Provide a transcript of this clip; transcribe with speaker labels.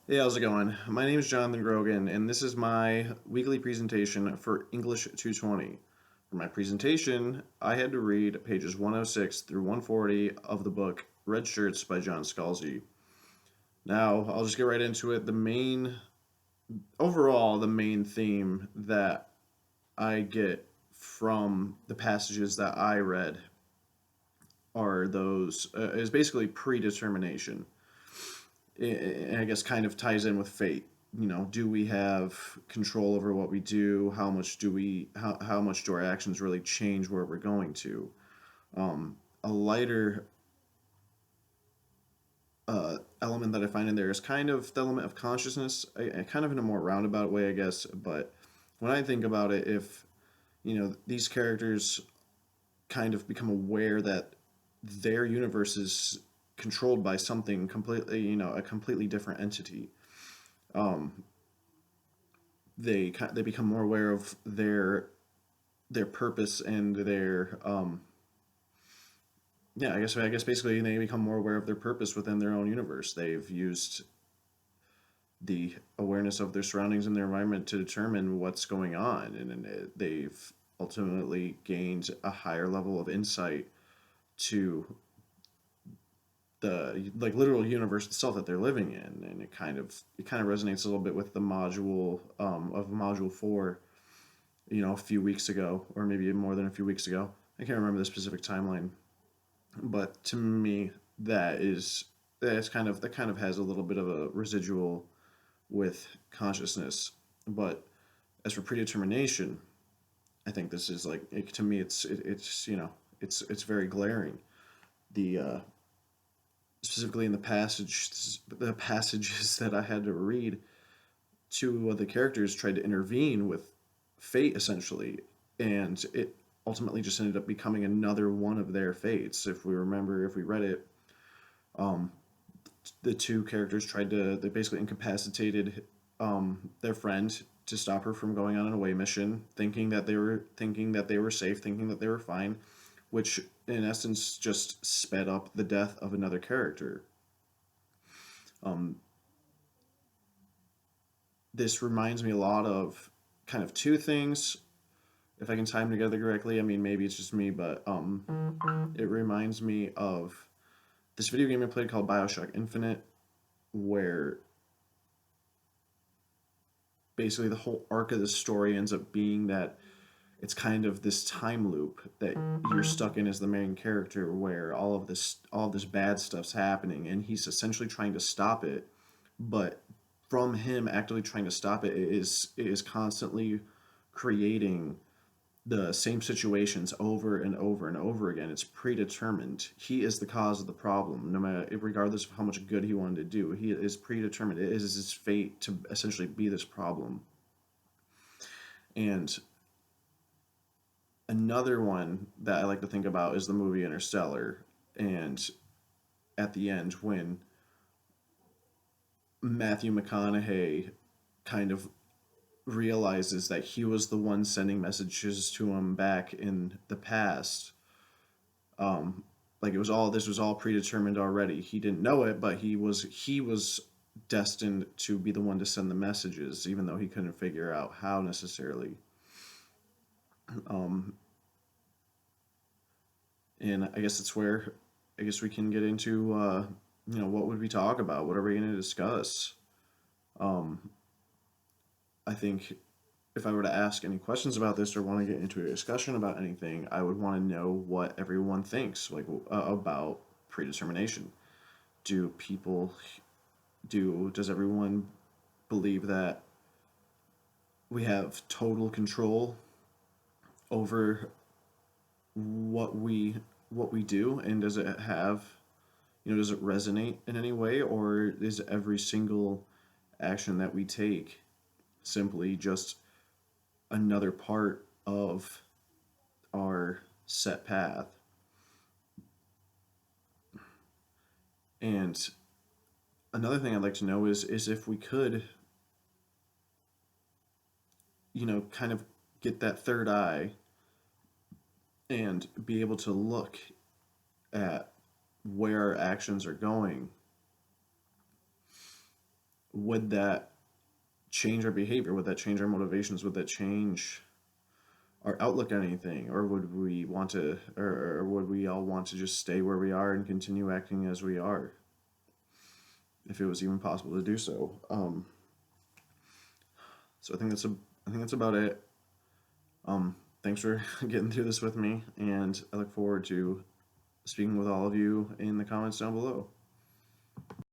Speaker 1: Hey, how's it going? My name is Jonathan Grogan, and this is my weekly presentation for English 220. For my presentation, I had to read pages 106 through 140 of the book Red Shirts by John Scalzi. Now, I'll just get right into it. The main theme that I get from the passages that I read is basically predetermination. And I guess kind of ties in with fate. Do we have control over what we do? How much do our actions really change where we're going to? A lighter element that I find in there is kind of the element of consciousness. I kind of in a more roundabout way, I guess. But when I think about it, if these characters kind of become aware that their universe is controlled by something completely, a completely different entity, um, they become more aware of their purpose and their yeah, I guess basically they become more aware of their purpose within their own universe. They've used the awareness of their surroundings and their environment to determine what's going on, and they've ultimately gained a higher level of insight to the literal universe itself that they're living in, and it kind of resonates a little bit with the module of module 4, a few weeks ago, or maybe more than a few weeks ago. I can't remember the specific timeline, but to me, that kind of has a little bit of a residual with consciousness. But as for predetermination, I think this is to me, it's very glaring. The Specifically in the passages that I had to read, two of the characters tried to intervene with fate essentially, and it ultimately just ended up becoming another one of their fates. If we read it, um, the two characters they basically incapacitated their friend to stop her from going on an away mission, thinking that they were safe, thinking that they were fine, which in essence just sped up the death of another character. Um, this reminds me a lot of kind of two things, if I can tie them together correctly. I mean, maybe it's just me, but it reminds me of this video game I played called Bioshock Infinite, where basically the whole arc of the story ends up being that it's kind of this time loop that you're stuck in as the main character, where all of this bad stuff's happening, and he's essentially trying to stop it. But from him actively trying to stop it is constantly creating the same situations over and over and over again. It's predetermined. He is the cause of the problem, no matter regardless of how much good he wanted to do. He is predetermined. It is his fate to essentially be this problem. And another one that I like to think about is the movie Interstellar. And at the end, when Matthew McConaughey kind of realizes that he was the one sending messages to him back in the past, um, like this was all predetermined already. He didn't know it, but he was destined to be the one to send the messages, even though he couldn't figure out how necessarily. Um, and I guess it's where I guess we can get into what would we talk about? What are we going to discuss? Um, I think if I were to ask any questions about this or want to get into a discussion about anything, I would want to know what everyone thinks, about predetermination. Do people does everyone believe that we have total control over what we do, and does it resonate in any way, or is every single action that we take simply just another part of our set path? And another thing I'd like to know is if we could, kind of get that third eye and be able to look at where our actions are going, would that change our behavior? Would that change our motivations? Would that change our outlook on anything? Or would we want to, or would we all want to just stay where we are and continue acting as we are, if it was even possible to do so? So I think that's about it. Thanks for getting through this with me, and I look forward to speaking with all of you in the comments down below.